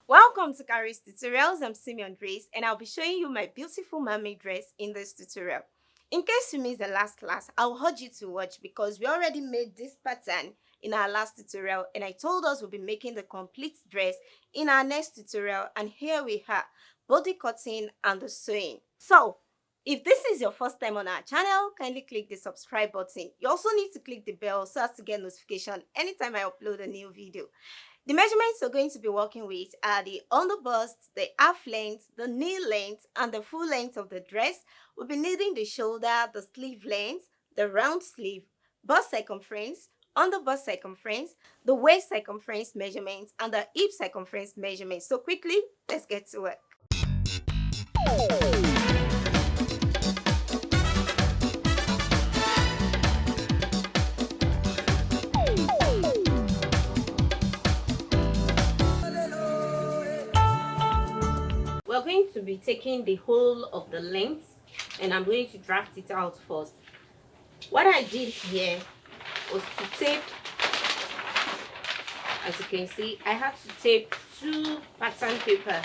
Welcome to Kharis Tutorials. I'm Simeon and I'll be showing you my beautiful mermaid dress in this tutorial. In case you missed the last class, I'll urge you to watch because we already made this pattern in our last tutorial and I told us we'll be making the complete dress in our next tutorial, and here we are, body cutting and the sewing. So, if this is your first time on our channel, kindly click the subscribe button. You also need to click the bell so as to get notification anytime I upload a new video. The measurements we're going to be working with are the underbust, the half length, the knee length, and the full length of the dress. We'll be needing the shoulder, the sleeve length, the round sleeve, bust circumference, underbust circumference, the waist circumference measurements, and the hip circumference measurements. So quickly, let's get to work. We're going to be taking the whole of the length and I'm going to draft it out first. What I did here was to tape, as you can see, I have to tape 2 pattern paper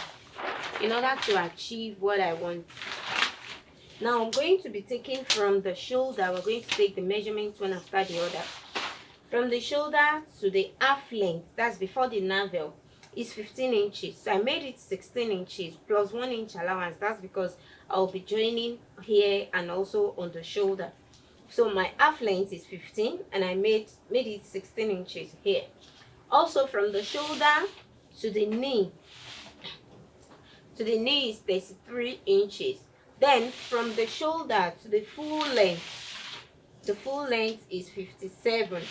in order to achieve what I want. Now I'm going to be taking from the shoulder, we're going to take the measurements one after the other. From the shoulder to the half length, that's before the navel, is 15 inches. So I made it 16 inches plus 1 inch allowance. That's because I'll be joining here and also on the shoulder. So my half length is 15 and I made it 16 inches here. Also from the shoulder to the knee is 33 inches. Then from the shoulder to the full length is 57.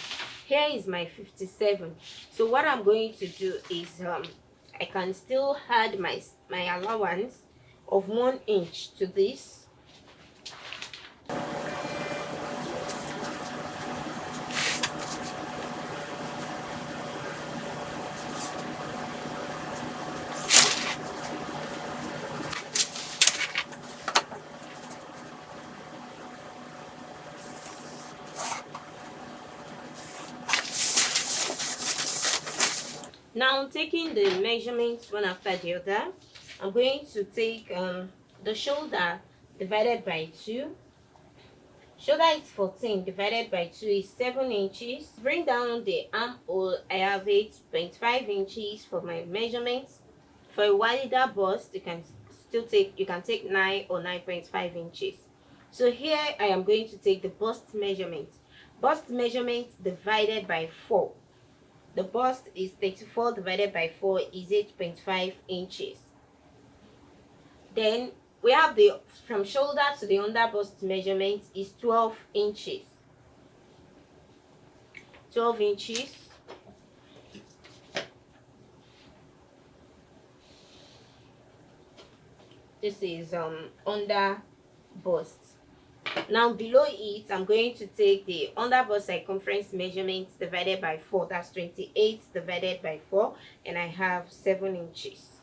Here is my 57. So what I'm going to do is I can still add my allowance of 1 inch to this. Now taking the measurements one after the other, I'm going to take the shoulder divided by 2. Shoulder is 14 divided by 2 is 7 inches. Bring down the armhole, I have 8.5 inches for my measurements. For a wider bust, you can take 9 or 9.5 inches. So here I am going to take the bust measurement. Bust measurement divided by 4. The bust is 34 divided by 4 is 8.5 inches. Then we have the from shoulder to the under bust measurement is 12 inches. 12 inches. This is under bust. Now below it, I'm going to take the under bust circumference measurements divided by 4. That's 28 divided by 4, and I have 7 inches.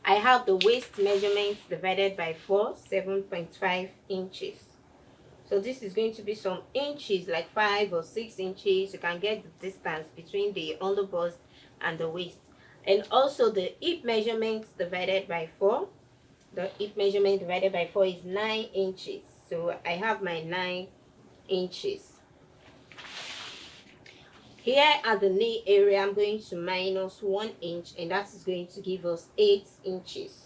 I have the waist measurements divided by 4, 7.5 inches. So this is going to be some inches, like 5 or 6 inches. You can get the distance between the under bust and the waist. And also the hip measurements divided by 4. The hip measurement divided by 4 is 9 inches. So I have my 9 inches. Here at the knee area, I'm going to minus 1 inch, and that is going to give us 8 inches.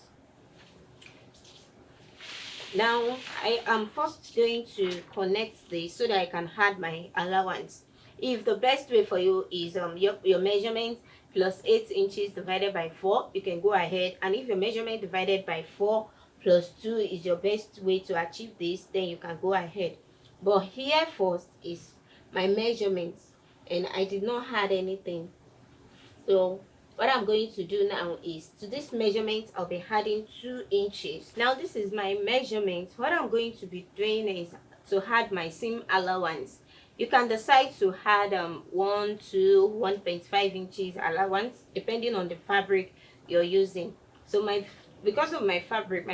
Now I am first going to connect this so that I can add my allowance. If the best way for you is your measurement plus 8 inches divided by 4, you can go ahead. And if your measurement divided by 4 plus 2 is your best way to achieve this, then you can go ahead. But here first is my measurements, and I did not add anything. So what I'm going to do now is to this measurement I'll be adding 2 inches. Now this is my measurement. What I'm going to be doing is to add my seam allowance. You can decide to add 1 to 1.5 inches allowance depending on the fabric you're using. So because of my fabric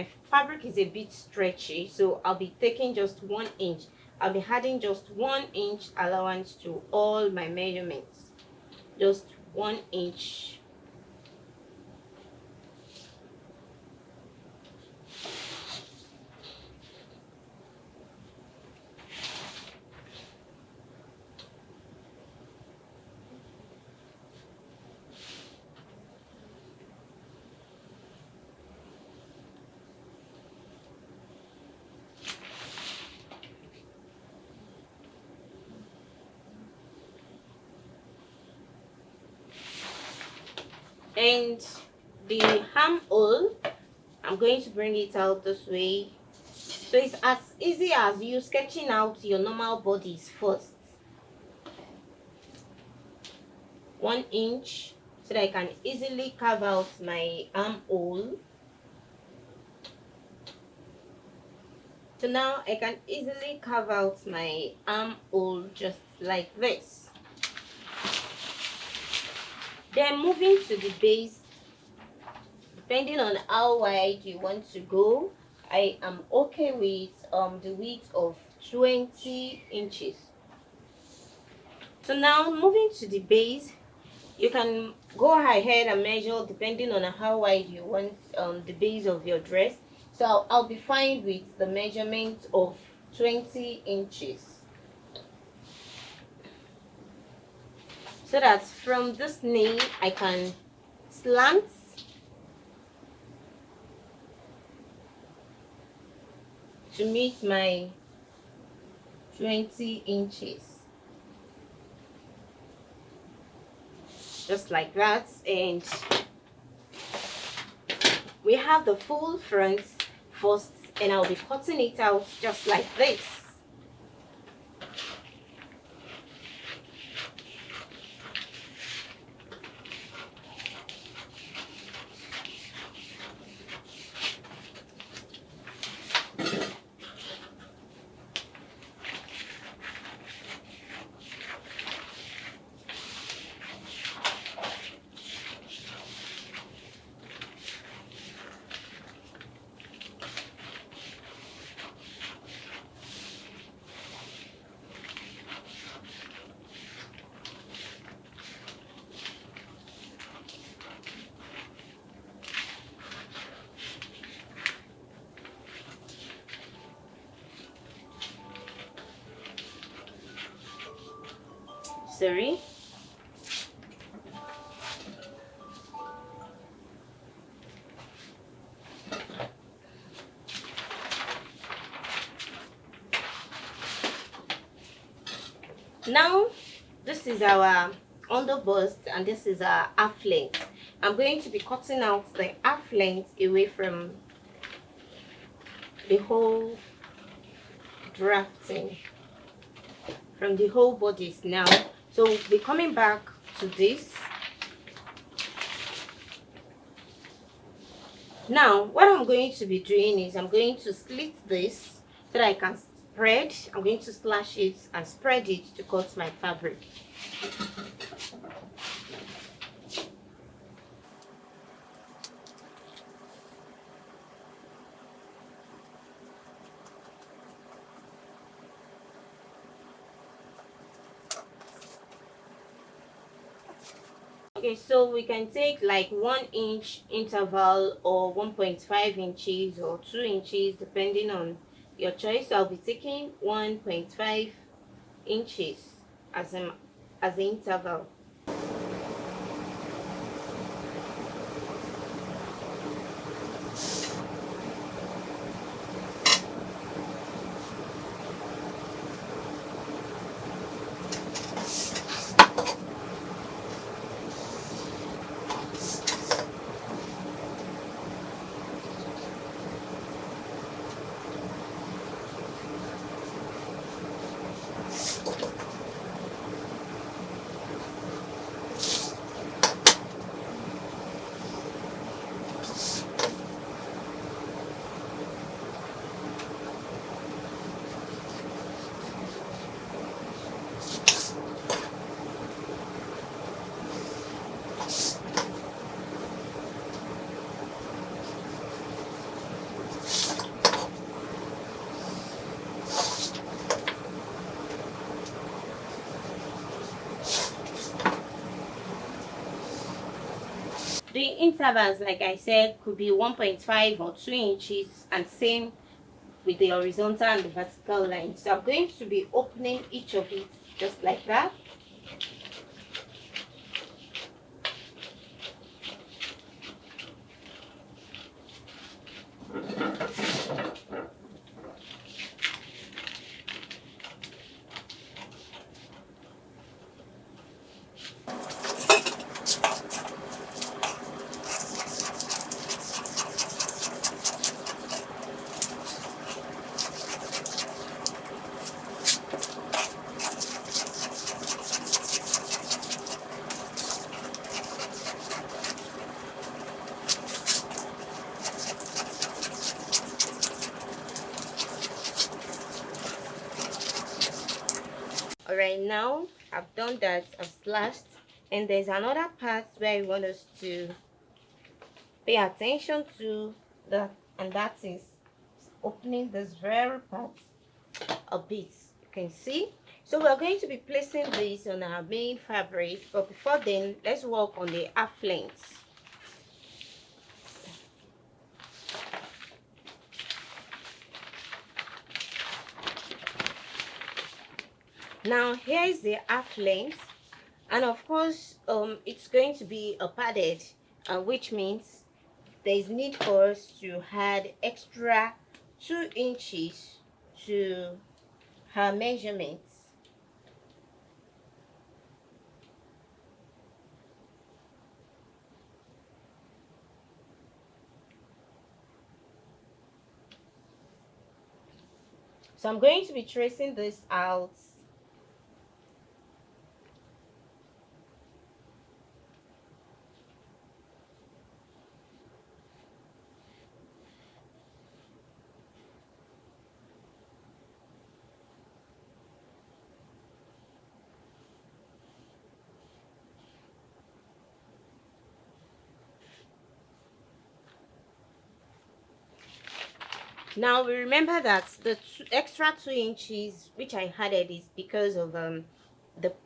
is a bit stretchy, so I'll be taking just 1 inch. I'll be adding just 1 inch allowance to all my measurements. Just 1 inch. And the armhole, I'm going to bring it out this way. So it's as easy as you sketching out your normal bodies first. 1 inch, so that I can easily carve out my armhole. So now I can easily carve out my armhole just like this. Then moving to the base, depending on how wide you want to go, I am okay with the width of 20 inches. So now moving to the base, you can go ahead and measure depending on how wide you want the base of your dress. So I'll be fine with the measurement of 20 inches. So that from this knee I can slant to meet my 20 inches. Just like that. And we have the full front first, and I'll be cutting it out just like this. Sorry. Now this is our underbust and this is our half length. I'm going to be cutting out the half length away from the whole drafting, from the whole bodies now. So we'll be coming back to this. Now what I'm going to be doing is I'm going to split this so that I can spread. I'm going to slash it and spread it to cut my fabric. Okay, so we can take like 1 inch interval or 1.5 inches or 2 inches depending on your choice. So I'll be taking 1.5 inches as an interval. The intervals, like I said, could be 1.5 or 2 inches, and same with the horizontal and the vertical line. So I'm going to be opening each of it just like that. right, now I've done that. I've slashed, and there's another part where I want us to pay attention to, that, and that is opening this very part a bit. You can see. So we're going to be placing this on our main fabric, but before then, let's work on the half length. Now here is the half length, and of course it's going to be a padded, which means there is need for us to add extra 2 inches to her measurements. So I'm going to be tracing this out. Now we remember that the extra 2 inches which I added is because of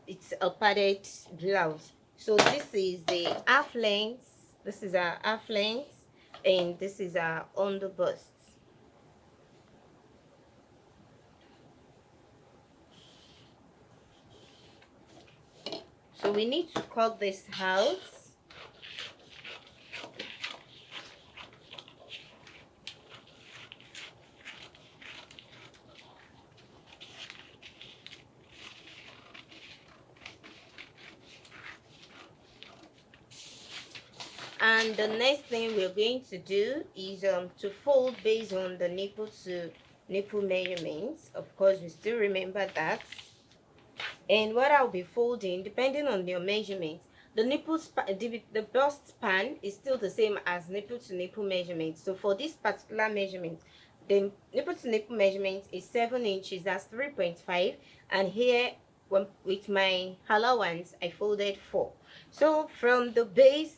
it's a padded blouse. So this is the half length, this is our half length, and this is our underbust. So we need to cut this out. And the next thing we're going to do is to fold based on the nipple to nipple measurements. Of course, we still remember that. And what I'll be folding, depending on your measurements, the the bust span is still the same as nipple to nipple measurement. So for this particular measurement, the nipple to nipple measurement is 7 inches, that's 3.5, and here with my allowance I folded 4. So from the base,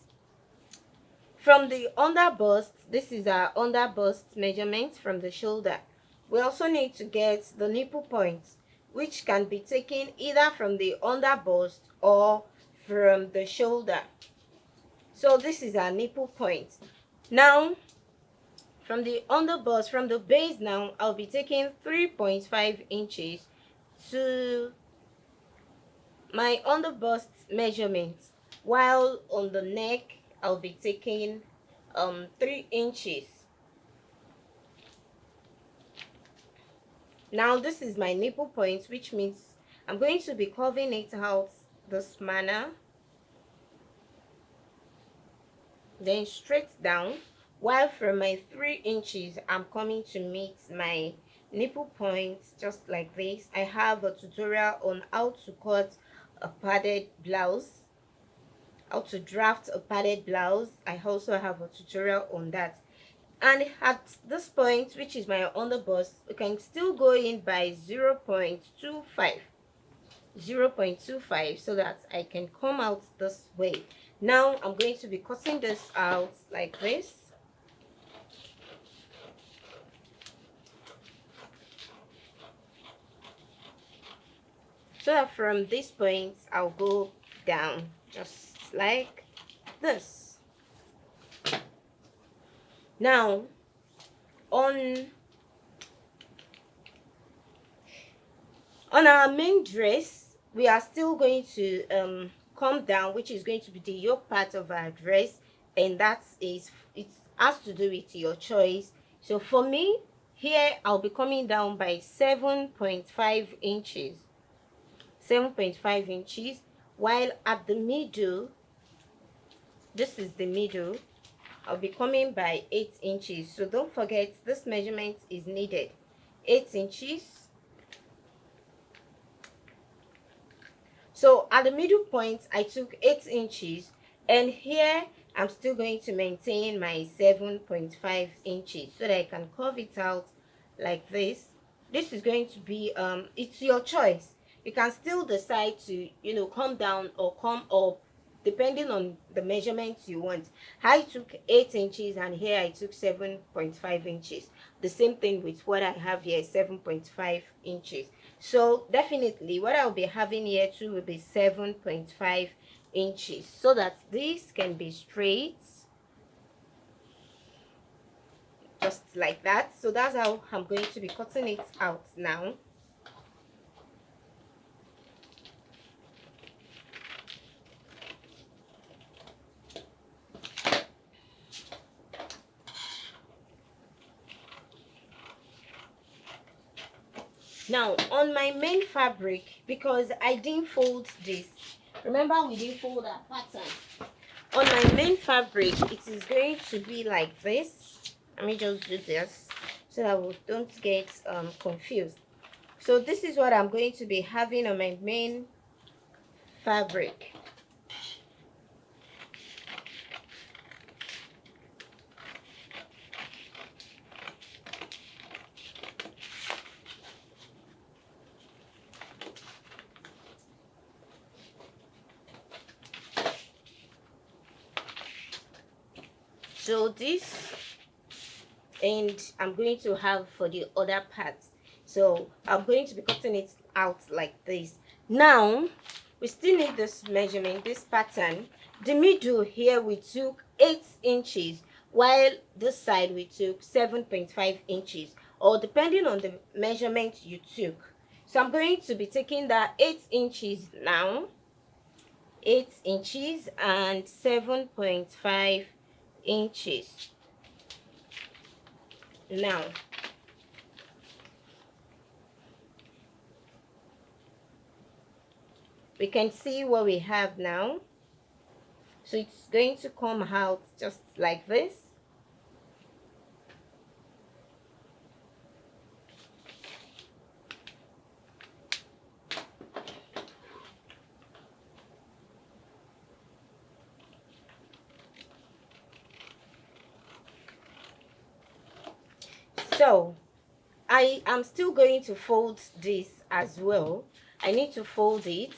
from the under bust, this is our under bust measurement from the shoulder. We also need to get the nipple points, which can be taken either from the under bust or from the shoulder. So this is our nipple point. Now from the under bust, from the base, now I'll be taking 3.5 inches to my under bust measurement, while on the neck I'll be taking 3 inches. Now this is my nipple point, which means I'm going to be curving it out this manner, then straight down, while from my 3 inches I'm coming to meet my nipple points just like this. I have a tutorial on how to cut a padded blouse, how to draft a padded blouse. I also have a tutorial on that. And at this point, which is my underbust, you can still go in by 0.25 so that I can come out this way. Now I'm going to be cutting this out like this. So that from this point I'll go down just like this. Now on our main dress, we are still going to come down, which is going to be the yoke part of our dress, and it has to do with your choice. So for me, here I'll be coming down by 7.5 inches, while at the middle, this is the middle, I'll be coming by 8 inches. So don't forget, this measurement is needed, 8 inches. So at the middle point I took 8 inches, and here I'm still going to maintain my 7.5 inches so that I can curve it out like this. This is going to be it's your choice. You can still decide to, you know, come down or come up depending on the measurements you want. I took 8 inches and here I took 7.5 inches. The same thing with what I have here, 7.5 inches. So definitely what I'll be having here too will be 7.5 inches, so that this can be straight, just like that. So that's how I'm going to be cutting it out now. Now on my main fabric, because I didn't fold this, remember we didn't fold our pattern. On my main fabric, it is going to be like this. Let me just do this so that we don't get confused. So this is what I'm going to be having on my main fabric. So this, and I'm going to have for the other parts. So I'm going to be cutting it out like this. Now we still need this measurement, this pattern. The middle here we took 8 inches, while this side we took 7.5 inches, or depending on the measurement you took. So I'm going to be taking that 8 inches now, 8 inches and 7.5 inches. Now we can see what we have now. So it's going to come out just like this. So I am still going to fold this as well. I need to fold it.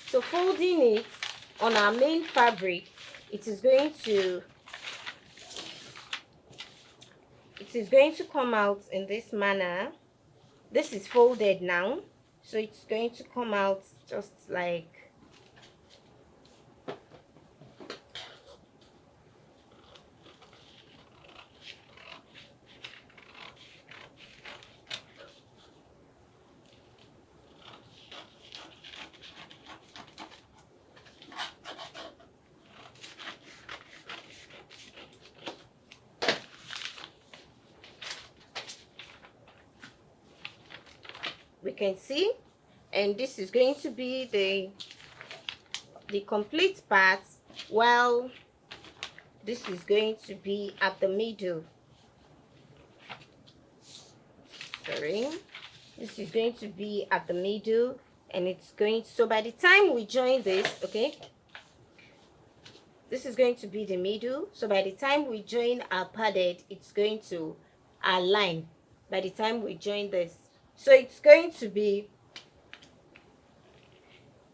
So folding it on our main fabric, it is going to come out in this manner. This is folded now, so it's going to come out just like we can see. And this is going to be the complete part, while this is going to be at the middle. Sorry, this is going to be at the middle, and it's going to, so by the time we join this, okay, this is going to be the middle. So by the time we join our padded, it's going to align by the time we join this. So it's going to be,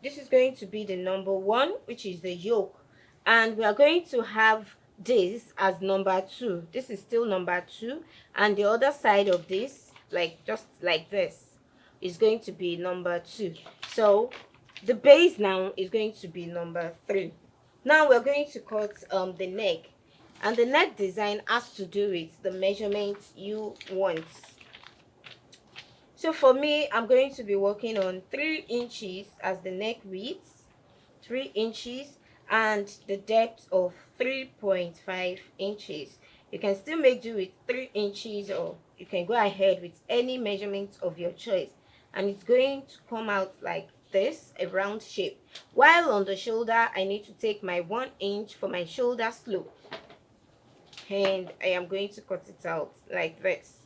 this is going to be the number 1, which is the yoke, and we are going to have this as number 2. This is still number 2, and the other side of this, like just like this, is going to be number 2. So the base now is going to be number 3. Now we're going to cut the neck, and the neck design has to do with the measurement you want. So for me, I'm going to be working on 3 inches as the neck width, 3 inches, and the depth of 3.5 inches. You can still make do with 3 inches, or you can go ahead with any measurement of your choice, and it's going to come out like this, a round shape. While on the shoulder, I need to take my 1 inch for my shoulder slope, and I am going to cut it out like this.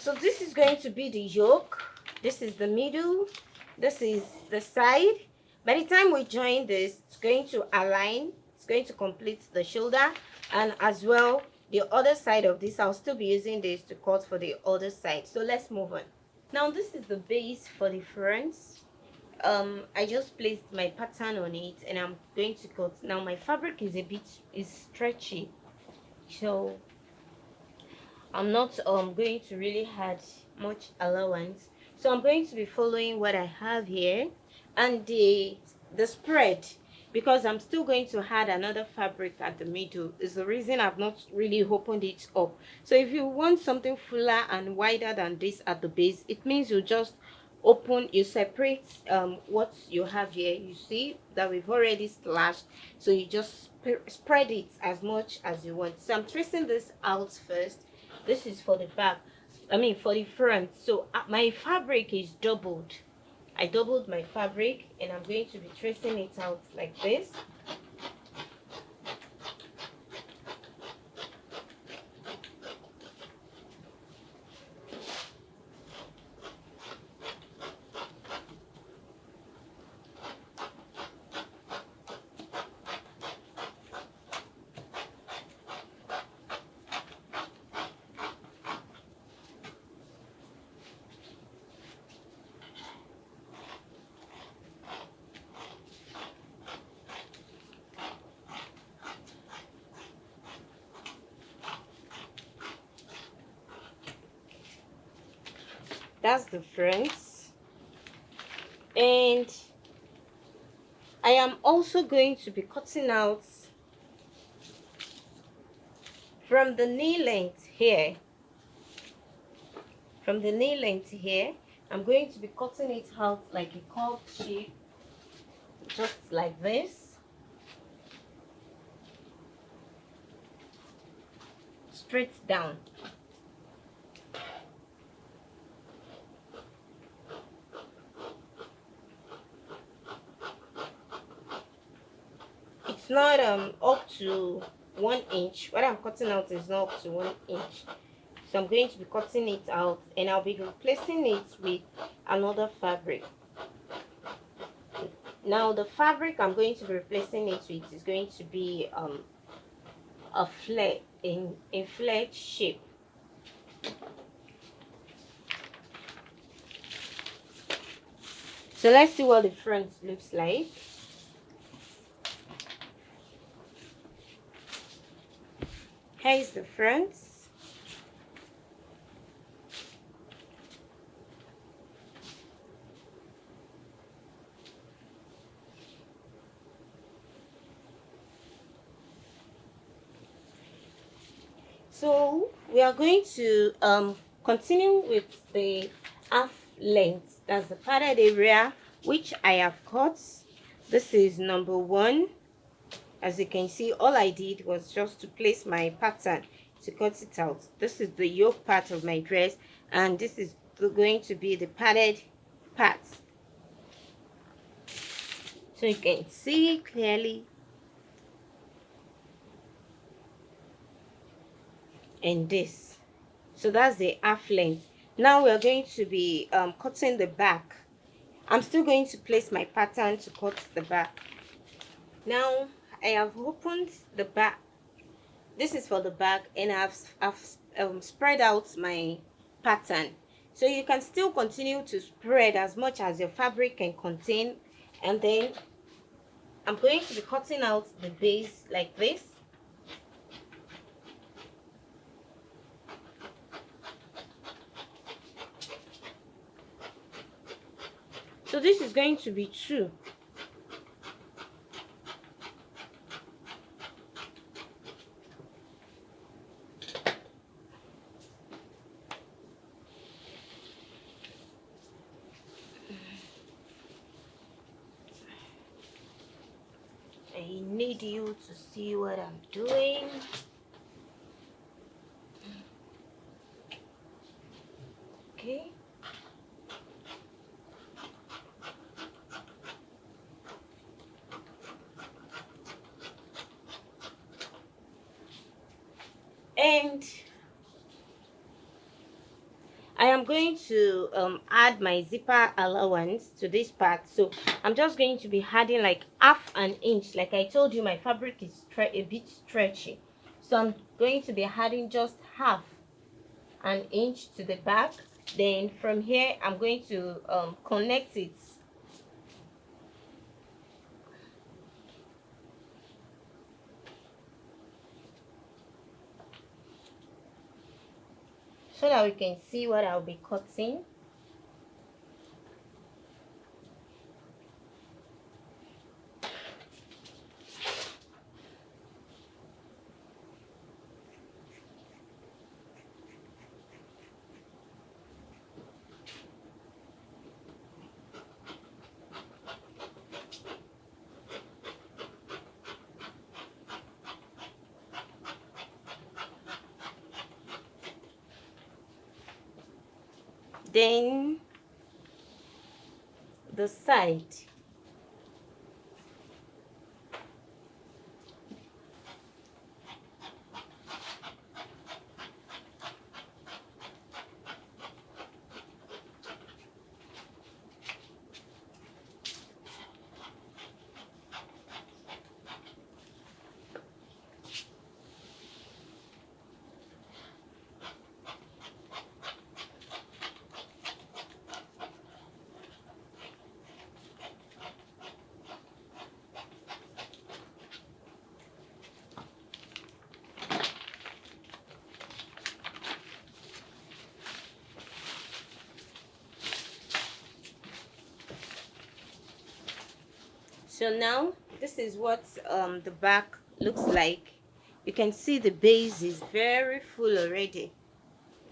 So this is going to be the yoke. This is the middle. This is the side. By the time we join this, it's going to align. It's going to complete the shoulder. And as well, the other side of this, I'll still be using this to cut for the other side. So let's move on. Now this is the base for the front. I just placed my pattern on it and I'm going to cut. Now my fabric is stretchy, so I'm not going to really add much allowance. So I'm going to be following what I have here, and the spread, because I'm still going to add another fabric at the middle, is the reason I've not really opened it up. So if you want something fuller and wider than this at the base, it means you just you separate what you have here. You see that we've already slashed, so you just spread it as much as you want. So I'm tracing this out first. This is for the back, for the front. So my fabric is doubled. I doubled my fabric and I'm going to be tracing it out like this. That's the front. And I am also going to be cutting out from the knee length here. From the knee length here, I'm going to be cutting it out like a curved shape, just like this. Straight down. It's not up to 1 inch. What I'm cutting out is not up to 1 inch. So I'm going to be cutting it out and I'll be replacing it with another fabric. Now the fabric I'm going to be replacing it with is going to be a flare in a flared shape. So let's see what the front looks like. Here is the front. So we are going to continue with the half length. That's the padded area which I have cut. This is number 1. As you can see, all I did was just to place my pattern to cut it out. This is the yoke part of my dress, and this is going to be the padded part. So you can see clearly. And this. So that's the half length. Now we are going to be cutting the back. I'm still going to place my pattern to cut the back. Now I have opened the back. This is for the back, and I've spread out my pattern. So you can still continue to spread as much as your fabric can contain, and then I'm going to be cutting out the base like this. So this is going to be 2. I need you to see what I'm doing. Okay. And I I'm going to add my zipper allowance to this part. So I'm just going to be adding like half an inch. Like I told you, my fabric is a bit stretchy, so I'm going to be adding just half an inch to the back. Then from here I'm going to connect it so that we can see what I'll be cutting. Then the side. So now this is what the back looks like. You can see the base is very full already.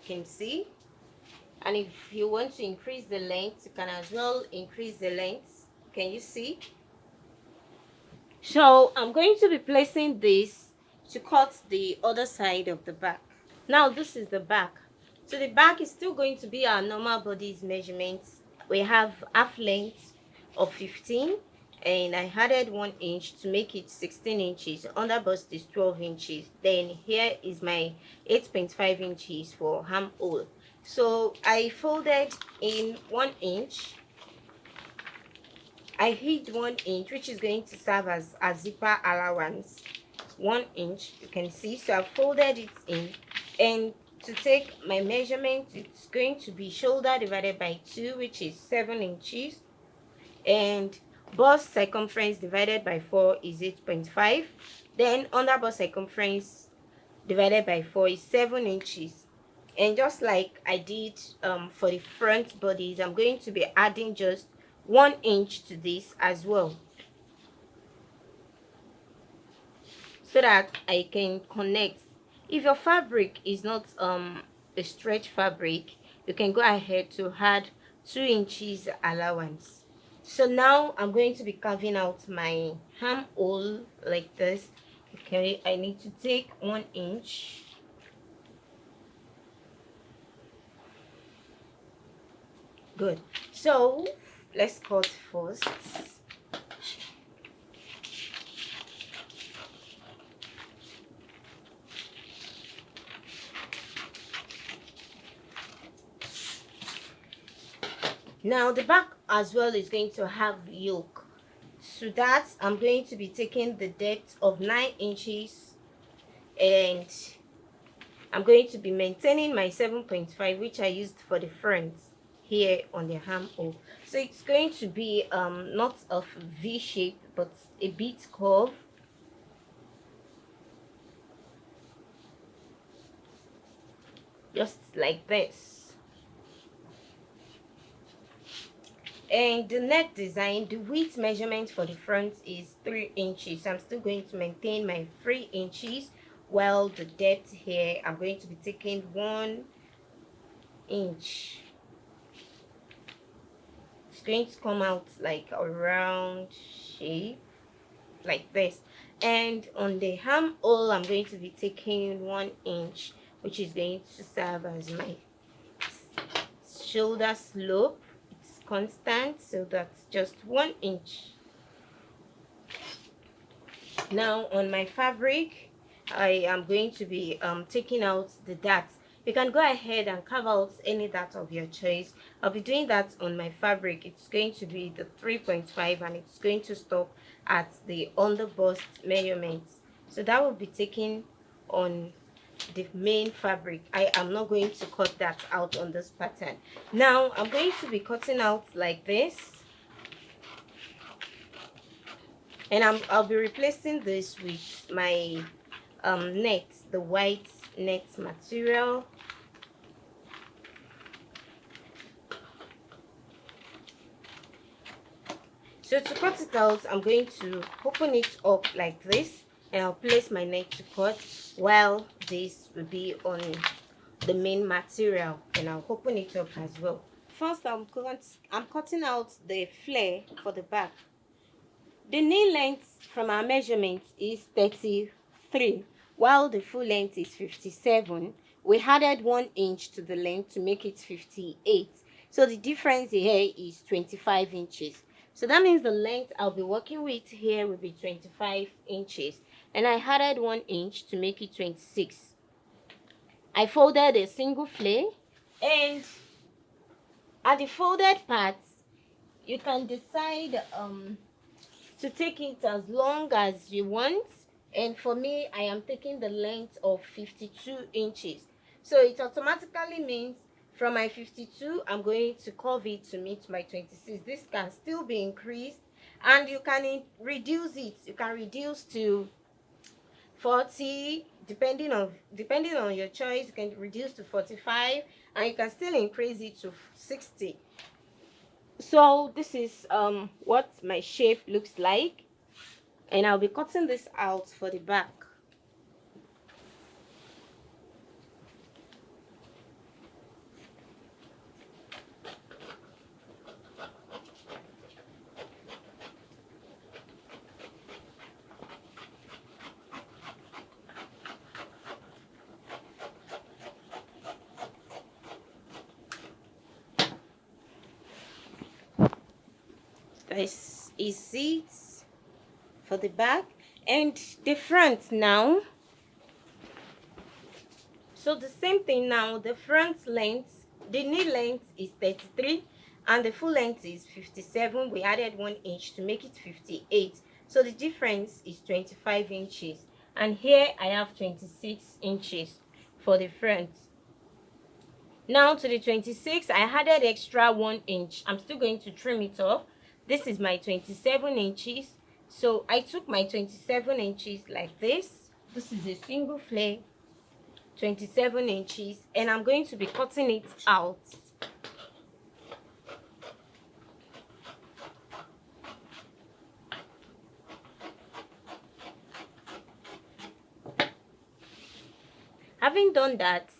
You can see. And if you want to increase the length, you can as well increase the length. Can you see? So I'm going to be placing this to cut the other side of the back. Now this is the back. So the back is still going to be our normal body's measurements. We have half length of 15, and I added 1 inch to make it 16 inches. Under bust is 12 inches. Then here is my 8.5 inches for armhole. So I folded in 1 inch. I hid 1 inch, which is going to serve as a zipper allowance. 1 inch, you can see. So I folded it in, and to take my measurement, it's going to be shoulder divided by 2, which is 7 inches, and bust circumference divided by 4 is 8.5. Then under bust circumference divided by 4 is 7 inches. And just like I did for the front bodies, I'm going to be adding just 1 inch to this as well, so that I can connect. If your fabric is not a stretch fabric, you can go ahead to add 2 inches allowance. So now I'm going to be carving out my armhole like this. Okay, I need to take 1 inch. Good. So let's cut first. Now the back as well is going to have yoke. So that I'm going to be taking the depth of 9 inches, and I'm going to be maintaining my 7.5, which I used for the front here on the armhole. So it's going to be not of V shape but a bit curve. Just like this. And the neck design, the width measurement for the front is 3 inches. So I'm still going to maintain my 3 inches, while the depth here, I'm going to be taking 1 inch. It's going to come out like a round shape like this. And on the armhole, I'm going to be taking 1 inch, which is going to serve as my shoulder slope. It's constant, so that's just 1 inch. Now on my fabric, I am going to be taking out the darts. you can go ahead and carve out any dart of your choice. I'll be doing that on my fabric. It's going to be the 3.5 and it's going to stop at the underbust measurements. So that will be taken on the main fabric. I am not going to cut that out on this pattern. Now I'm going to be cutting out like this, and I'll be replacing this with my net, the white net material. So to cut it out, I'm going to open it up like this, and I'll place my net to cut while this will be on the main material, and I'll open it up as well. First, I'm cutting out the flare for the back. The knee length from our measurement is 33, while the full length is 57. We added 1 inch to the length to make it 58. So the difference here is 25 inches. So that means the length I'll be working with here will be 25 inches. And I added 1 inch to make it 26. I folded a single flare, and at the folded parts, you can decide to take it as long as you want, and for me, I am taking the length of 52 inches. So it automatically means from my 52, I'm going to curve it to meet my 26. This can still be increased, and you can reduce it. You can reduce to 40, depending on your choice. You can reduce to 45, and you can still increase it to 60. So this is what my shape looks like, and I'll be cutting this out for the back. This is it for the back, and the front now. So the same thing now. The front length, the knee length is 33 and the full length is 57. We added 1 inch to make it 58. So the difference is 25 inches. And here I have 26 inches for the front. Now to the 26, I added extra 1 inch. I'm still going to trim it off. This is my 27 inches. So I took my 27 inches like this. This is a single flare, 27 inches, and I'm going to be cutting it out. Having done that,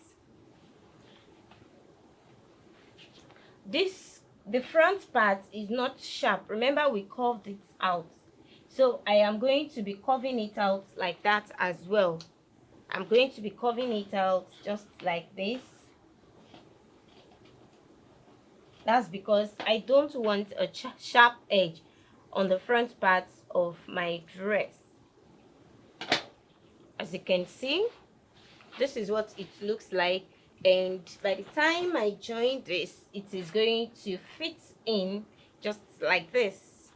the front part is not sharp. Remember, we curved it out. So I am going to be curving it out like that as well. I'm going to be curving it out just like this. That's because I don't want a sharp edge on the front part of my dress. As you can see, this is what it looks like, and by the time I join this, it is going to fit in just like this.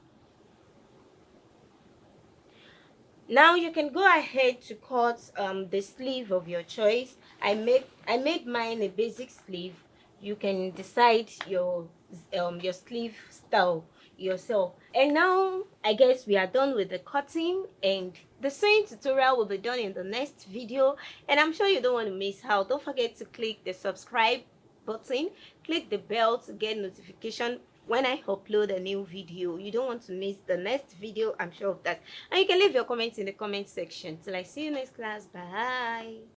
Now you can go ahead to cut the sleeve of your choice. I made mine a basic sleeve. You can decide your sleeve style yourself. And now I guess we are done with the cutting, and the sewing tutorial will be done in the next video, and I'm sure you don't want to miss out. Don't forget to click the subscribe button, click the bell to get notification when I upload a new video. You don't want to miss the next video, I'm sure of that. And you can leave your comments in the comment section. Till I see you next class. Bye.